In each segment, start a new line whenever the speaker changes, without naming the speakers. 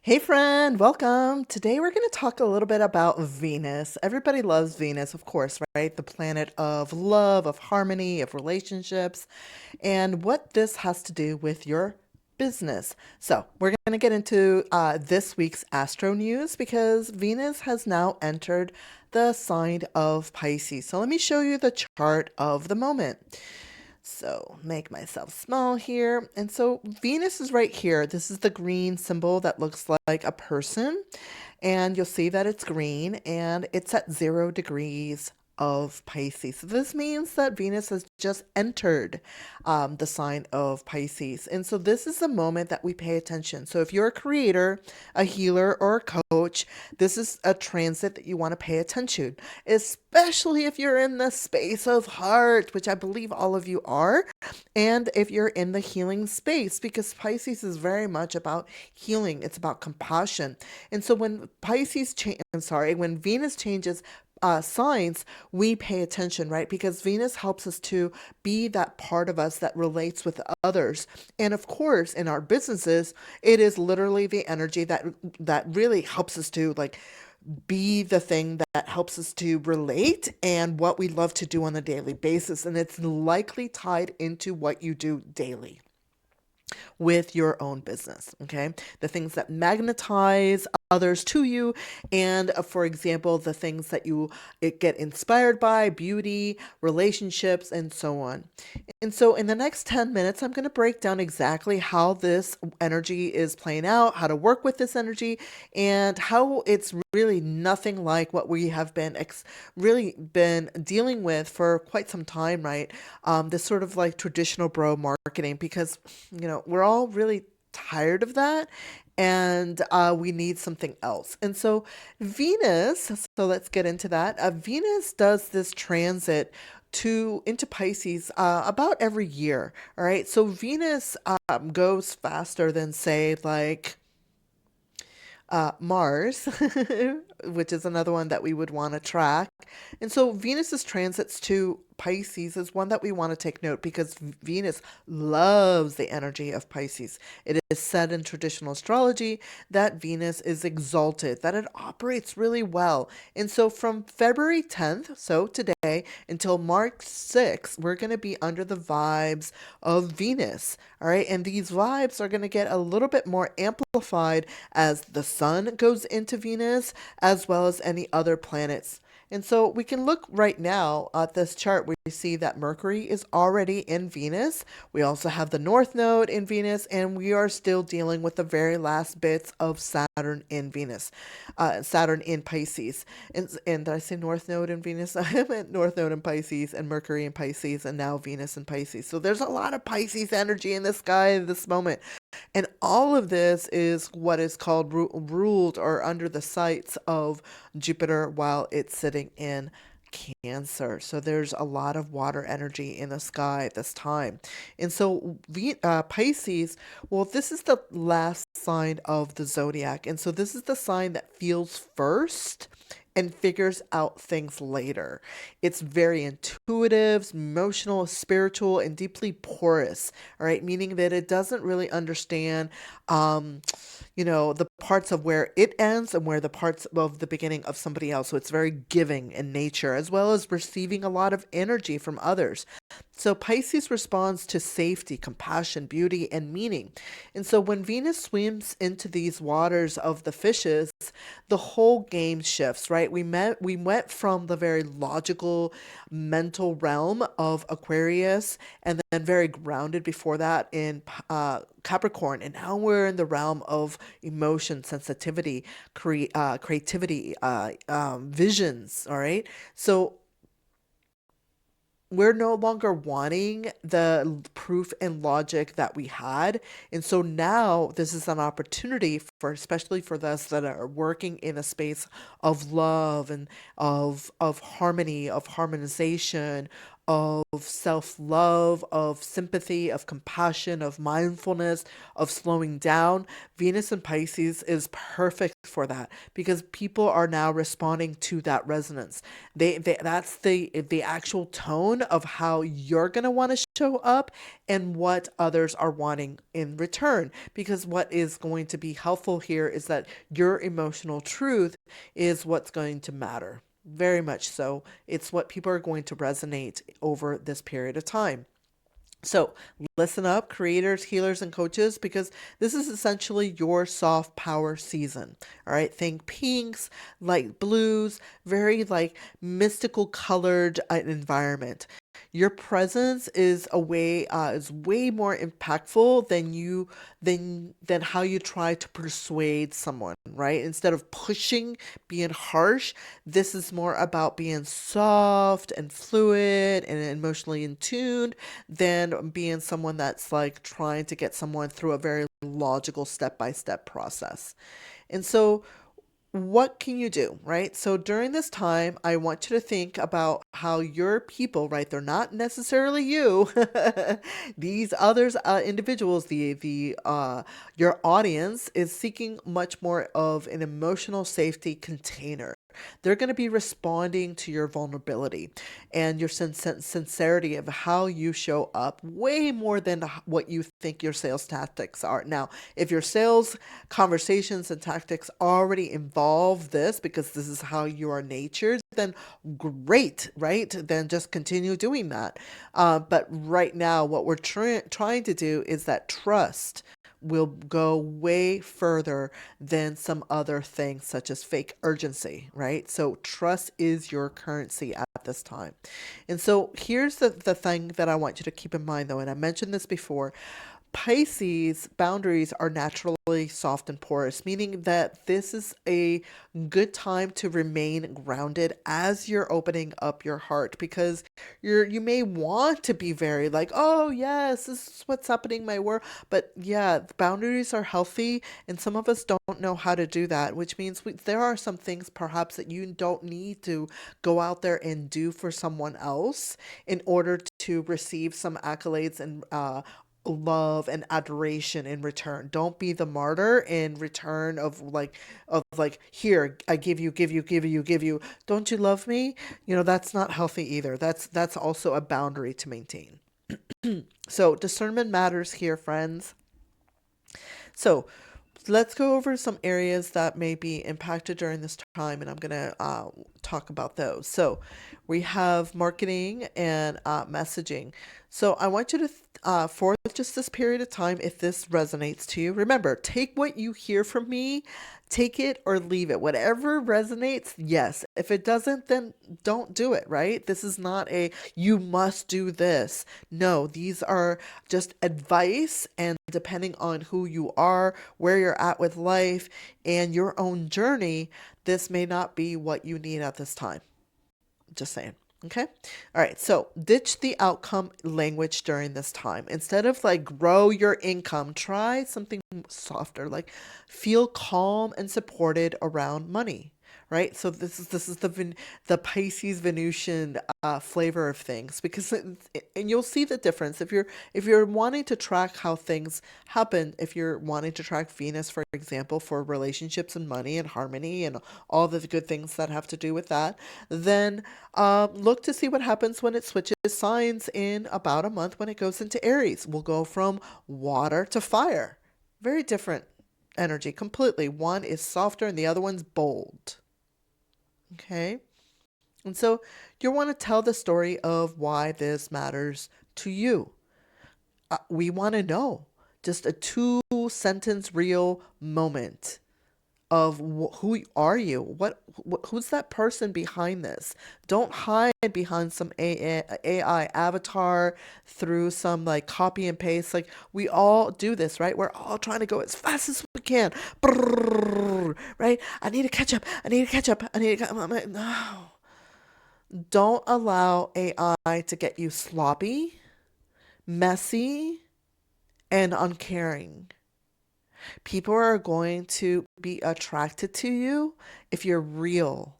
Hey friend, welcome. Today we're going to talk a little bit about Venus. Everybody loves Venus, of course, right? The planet of love, of harmony, of relationships, and what this has to do with your business. So, we're going to get into this week's astro news because Venus has now entered the sign of Pisces. So, let me show you the chart of the moment. So make myself small here. And so Venus is right here. This is the green symbol that looks like a person. And you'll see that it's green and it's at 0 degrees of Pisces. So this means that Venus has just entered the sign of Pisces. And so this is the moment that we pay attention. So if you're a creator, a healer, or a coach, this is a transit that you want to pay attention, especially if you're in the space of heart, which I believe all of you are, and if you're in the healing space, because Pisces is very much about healing. It's about compassion. And so when Venus changes signs, we pay attention, right? Because Venus helps us to be that part of us that relates with others. And of course, in our businesses, it is literally the energy that really helps us to be the thing that helps us to relate and what we love to do on a daily basis. And it's likely tied into what you do daily with your own business. Okay. The things that magnetize others to you, and for example, the things that get inspired by, beauty, relationships, and so on. And so in the next 10 minutes, I'm going to break down exactly how this energy is playing out, how to work with this energy, and how it's really nothing like what we have really been dealing with for quite some time, right? This sort of like traditional bro marketing, because we're all really tired of that, and we need something else. And so so let's get into that. Venus does this transit to into Pisces about every year. All right, so Venus goes faster than, say, like Mars, which is another one that we would want to track. And so Venus's transits to Pisces is one that we want to take note, because Venus loves the energy of Pisces. It is said in traditional astrology that Venus is exalted, that it operates really well. And so from February 10th, so today, until March 6th, we're going to be under the vibes of Venus. All right. And these vibes are going to get a little bit more amplified as the sun goes into Venus, as well as any other planets. And so we can look right now at this chart. We see that Mercury is already in Venus. We also have the North Node in Venus, and we are still dealing with the very last bits of Saturn in Venus, Saturn in Pisces. And did I say North Node in Venus? I meant North Node in Pisces, and Mercury in Pisces, and now Venus in Pisces. So there's a lot of Pisces energy in the sky at this moment. And all of this is what is called ruled or under the sights of Jupiter while it's sitting in Cancer. So there's a lot of water energy in the sky at this time. And so Pisces, well, this is the last sign of the zodiac. And so this is the sign that feels first and figures out things later. It's very intuitive, emotional, spiritual, and deeply porous, all right? Meaning that it doesn't really understand, um, the parts of where it ends and where the parts of the beginning of somebody else. So it's very giving in nature, as well as receiving a lot of energy from others. So Pisces responds to safety, compassion, beauty, and meaning. And so when Venus swims into these waters of the fishes, the whole game shifts, right? We went from the very logical mental realm of Aquarius, and then very grounded before that in Capricorn, and now we're in the realm of emotion, sensitivity, creativity, visions. All right, so we're no longer wanting the proof and logic that we had. And so now this is an opportunity for, especially for those that are working in a space of love and of harmony, of harmonization, of self-love, of sympathy, of compassion, of mindfulness, of slowing down. Venus and Pisces is perfect for that because people are now responding to that resonance. That's the actual tone of how you're going to want to show up and what others are wanting in return. Because what is going to be helpful here is that your emotional truth is what's going to matter. Very much so. It's what people are going to resonate over this period of time. So, listen up, creators, healers, and coaches, because this is essentially your soft power season. All right, think pinks, light blues, very like mystical colored environment. Your presence is way more impactful than how you try to persuade someone, right? Instead of pushing, being harsh, this is more about being soft and fluid and emotionally in tune than being someone that's like trying to get someone through a very logical step-by-step process. And so what can you do, right? So during this time, I want you to think about how your people, right? They're not necessarily you. These others, individuals, the your audience is seeking much more of an emotional safety container. They're going to be responding to your vulnerability and your sincerity of how you show up way more than what you think your sales tactics are. Now, if your sales conversations and tactics already involve this because this is how you are natured, then great, right? Then just continue doing that. But right now, what we're trying to do is that trust will go way further than some other things such as fake urgency, right? So trust is your currency at this time. And so here's the thing that I want you to keep in mind though, and I mentioned this before. Pisces boundaries are naturally soft and porous, meaning that this is a good time to remain grounded as you're opening up your heart because you may want to be very like, oh yes, this is what's happening in my world. But yeah, boundaries are healthy, and some of us don't know how to do that, which means there are some things perhaps that you don't need to go out there and do for someone else in order to receive some accolades and love and adoration in return. Don't be the martyr in return of like here I give you. Don't you love me? That's not healthy either. That's also a boundary to maintain. So discernment matters here, friends. So let's go over some areas that may be impacted during this time, and I'm going to talk about those. So, we have marketing and messaging. So, I want you to, for just this period of time, if this resonates to you, remember, take what you hear from me, take it or leave it. Whatever resonates, yes. If it doesn't, then don't do it, right? This is not a you must do this. No, these are just advice, and depending on who you are, where you're at with life, and your own journey, this may not be what you need at this time. Just saying. Okay. All right. So ditch the outcome language during this time. Instead of like grow your income, try something softer, like feel calm and supported around money. Right. So this is the Pisces Venusian flavor of things because and you'll see the difference if you're wanting to track how things happen. If you're wanting to track Venus, for example, for relationships and money and harmony and all the good things that have to do with that, then look to see what happens when it switches signs in about a month when it goes into Aries. We'll go from water to fire. Very different energy completely. One is softer and the other one's bold. Okay. And so you want to tell the story of why this matters to you. We want to know just a two-sentence real moment of who are you? Who's that person behind this? Don't hide behind some AI avatar through some like copy and paste. Like we all do this, right? We're all trying to go as fast as we can. Brrr, right? I need to catch up. I need to catch up. I need to. I'm like, no. Don't allow AI to get you sloppy, messy, and uncaring. People are going to be attracted to you if you're real,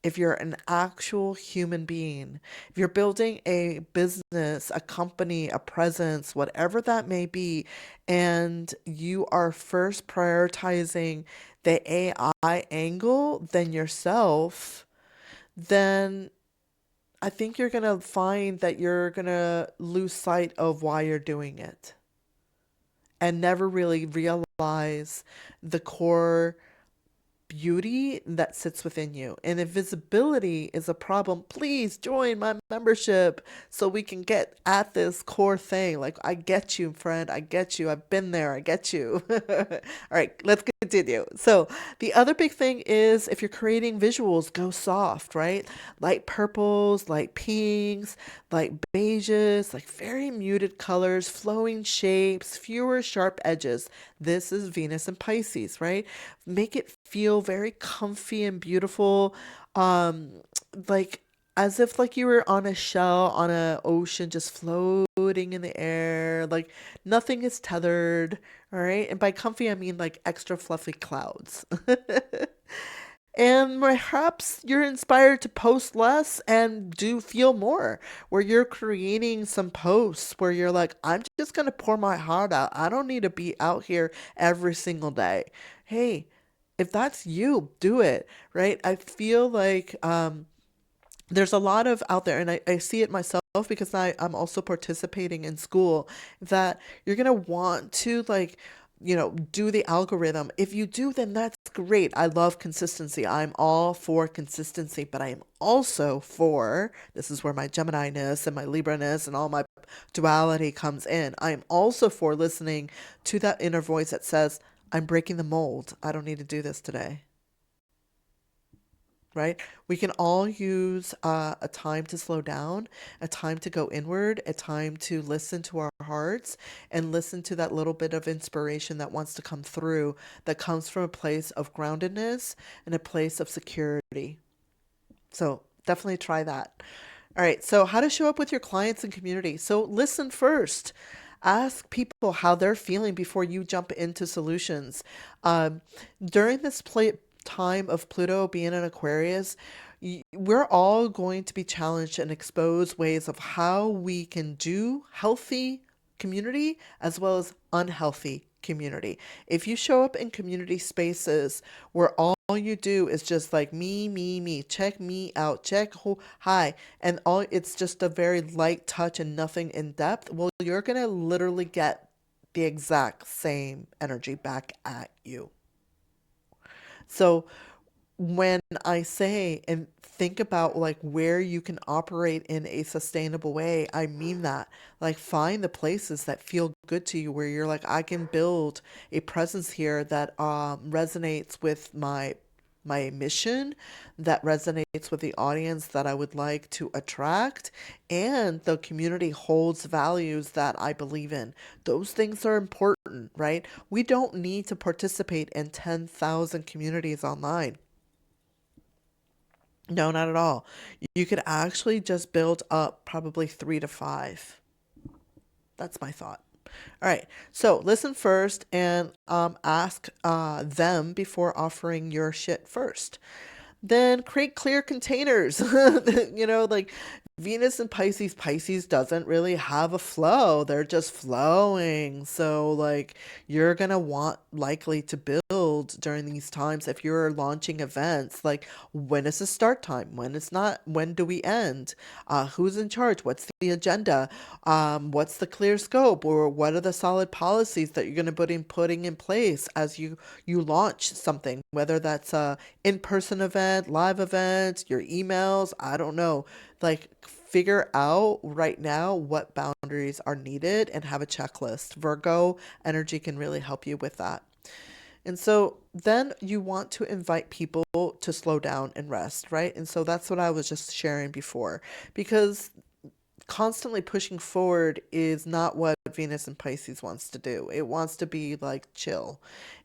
if you're an actual human being, if you're building a business, a company, a presence, whatever that may be, and you are first prioritizing the AI angle than yourself, then I think you're going to find that you're going to lose sight of why you're doing it and never really realize the core beauty that sits within you. And if visibility is a problem, please join my membership so we can get at this core thing. Like, I get you, friend. I get you. I've been there. I get you. All right, let's continue. So, the other big thing is if you're creating visuals, go soft, right? Light purples, light pinks, light beiges, like very muted colors, flowing shapes, fewer sharp edges. This is Venus and Pisces, right? Make it feel very comfy and beautiful, um like as if like you were on a shell on an ocean just floating in the air, like nothing is tethered. All right, and by comfy I mean like extra fluffy clouds. And perhaps you're inspired to post less and do feel more, where you're creating some posts where you're like, I'm just going to pour my heart out. I don't need to be out here every single day. Hey, if that's you, do it, right? I feel like there's a lot of out there, and I see it myself because I'm also participating in school, that you're going to want to like, do the algorithm. If you do, then that's great. I love consistency. I'm all for consistency, but I am also for, this is where my Gemini-ness and my Libra-ness and all my duality comes in. I am also for listening to that inner voice that says, I'm breaking the mold. I don't need to do this today, right? We can all use a time to slow down, a time to go inward, a time to listen to our hearts and listen to that little bit of inspiration that wants to come through, that comes from a place of groundedness and a place of security. So definitely try that. All right. So, how to show up with your clients and community. So, listen first. Ask people how they're feeling before you jump into solutions. Um, During this time of Pluto being in Aquarius, we're all going to be challenged and exposed ways of how we can do healthy community as well as unhealthy community. If you show up in community spaces where all you do is just like me, check me out, check who, hi, and all it's just a very light touch and nothing in depth, well, you're gonna literally get the exact same energy back at you. So when I say and think about like where you can operate in a sustainable way, I mean that. Like find the places that feel good to you where you're like, I can build a presence here that resonates with my mission, that resonates with the audience that I would like to attract, and the community holds values that I believe in. Those things are important, right? We don't need to participate in 10,000 communities online. No, not at all. You could actually just build up probably three to five. That's my thought. All right. So listen first and ask them before offering your shit first. Then create clear containers. Like Venus and Pisces. Pisces doesn't really have a flow. They're just flowing. So like you're going to want likely to build during these times if you're launching events, like when is the start time? When it's not, when do we end? Who's in charge? What's the agenda? What's the clear scope? Or what are the solid policies that you're going to putting in place as you launch something, whether that's a in-person event, live event, your emails, I don't know. Like figure out right now what boundaries are needed and have a checklist. Virgo energy can really help you with that. And so then you want to invite people to slow down and rest, right? And so that's what I was just sharing before, because constantly pushing forward is not what Venus and Pisces wants to do. It wants to be like chill.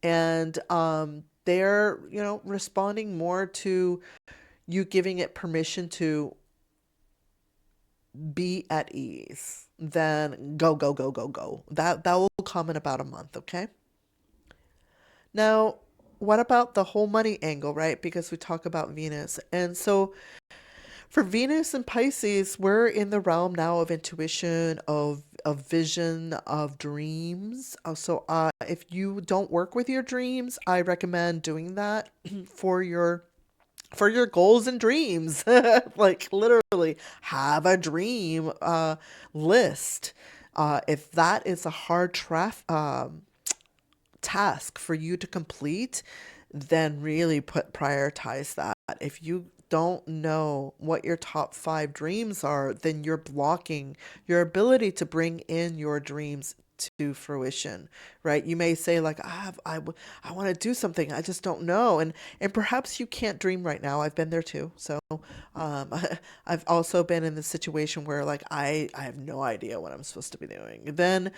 And they're, responding more to you giving it permission to be at ease than go, go, go, go, go. That will come in about a month, okay? Now, what about the whole money angle, right? Because we talk about Venus. And so For Venus and Pisces, we're in the realm now of intuition, of vision, of dreams. So, if you don't work with your dreams, I recommend doing that for your goals and dreams. Like literally, have a dream list. If that is a hard task for you to complete, then really prioritize that. If you don't know what your top five dreams are, then you're blocking your ability to bring in your dreams to fruition, right? You may say like, I want to do something, I just don't know. And perhaps you can't dream right now. I've been there too. So um, I've also been in the situation where like I have no idea what I'm supposed to be doing. Then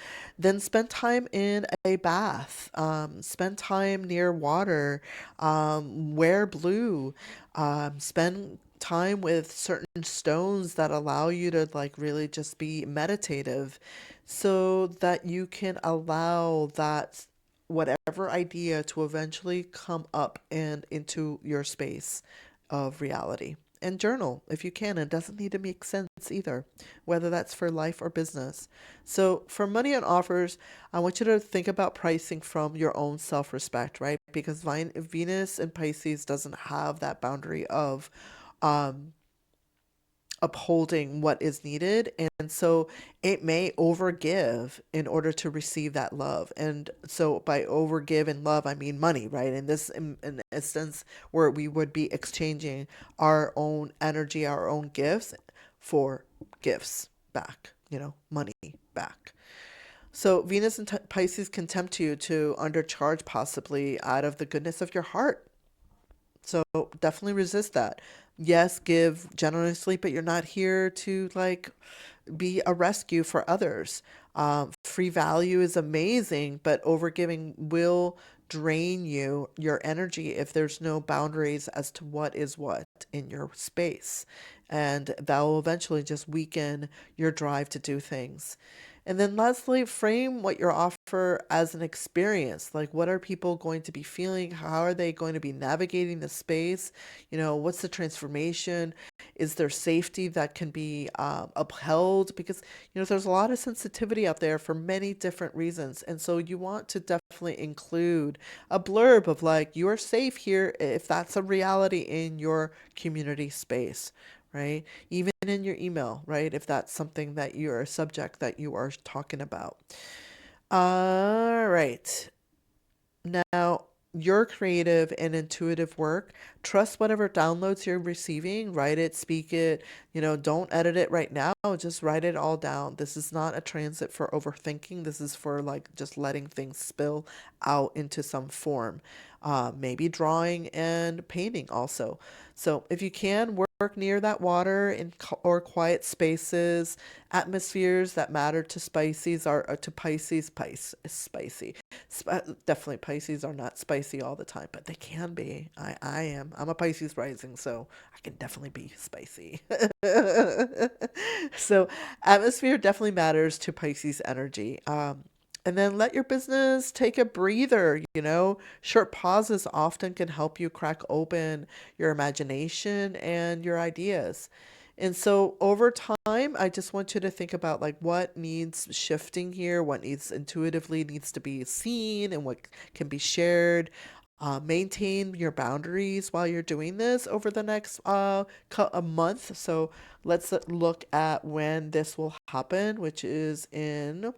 spend time in a bath, spend time near water, wear blue, spend time with certain stones that allow you to like really just be meditative so that you can allow that whatever idea to eventually come up and into your space of reality. And journal if you can. It doesn't need to make sense either, whether that's for life or business. So, for money and offers, I want you to think about pricing from your own self respect, right? Because Venus and Pisces doesn't have that boundary of um, upholding what is needed. And so it may overgive in order to receive that love. And so by overgive in love, I mean money, right? In this in instance where we would be exchanging our own energy, our own gifts for gifts back, money back. So Venus and Pisces can tempt you to undercharge possibly out of the goodness of your heart. So definitely resist that. Yes, give generously, but you're not here to like be a rescue for others. Free value is amazing, but overgiving will drain your energy if there's no boundaries as to what is what in your space. And that will eventually just weaken your drive to do things. And then lastly, frame what you offer as an experience. Like, what are people going to be feeling? How are they going to be navigating the space? What's the transformation? Is there safety that can be upheld? Because, there's a lot of sensitivity out there for many different reasons. And so you want to definitely include a blurb of like, you're safe here if that's a reality in your community space, right? Even in your email, right? If that's something that you're a subject that you are talking about. All right. Now, your creative and intuitive work, trust whatever downloads you're receiving, write it, speak it, don't edit it right now, just write it all down. This is not a transit for overthinking. This is for like just letting things spill out into some form. Maybe drawing and painting also. So if you can, work near that water or quiet spaces, atmospheres that matter to Pisces are to Pisces, spicy. Definitely Pisces are not spicy all the time, but they can be. I am. I'm a Pisces rising, so I can definitely be spicy. So atmosphere definitely matters to Pisces energy. And then let your business take a breather. Short pauses often can help you crack open your imagination and your ideas. And so over time, I just want you to think about like what needs shifting here, what needs intuitively needs to be seen and what can be shared. Maintain your boundaries while you're doing this over the next a month. So let's look at when this will happen, which is in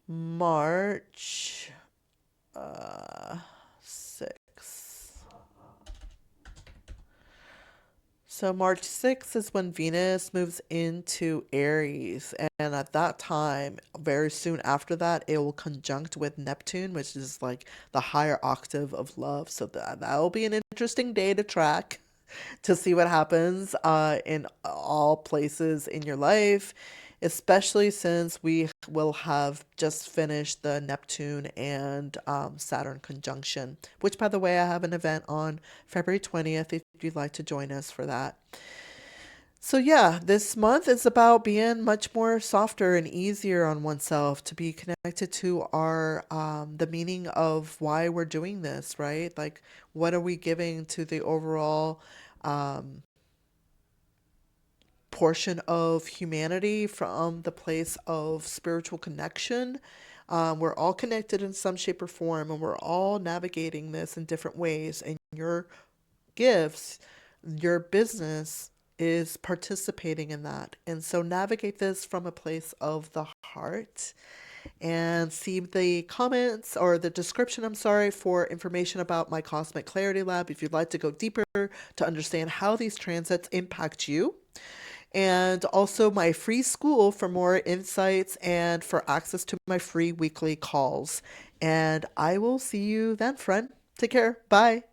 March 6th. So March 6th is when Venus moves into Aries. And at that time, very soon after that, it will conjunct with Neptune, which is like the higher octave of love. So that will be an interesting day to track to see what happens in all places in your life, especially since we will have just finished the Neptune and Saturn conjunction, which, by the way, I have an event on February 20th if you'd like to join us for that. So, yeah, this month is about being much more softer and easier on oneself to be connected to the meaning of why we're doing this, right? Like, what are we giving to the overall portion of humanity from the place of spiritual connection. We're all connected in some shape or form, and we're all navigating this in different ways. And your gifts, your business is participating in that. And so navigate this from a place of the heart and see the comments or the description, I'm sorry, for information about my Cosmic Clarity Lab if you'd like to go deeper to understand how these transits impact you. And also my free school for more insights and for access to my free weekly calls. And I will see you then, friend. Take care. Bye.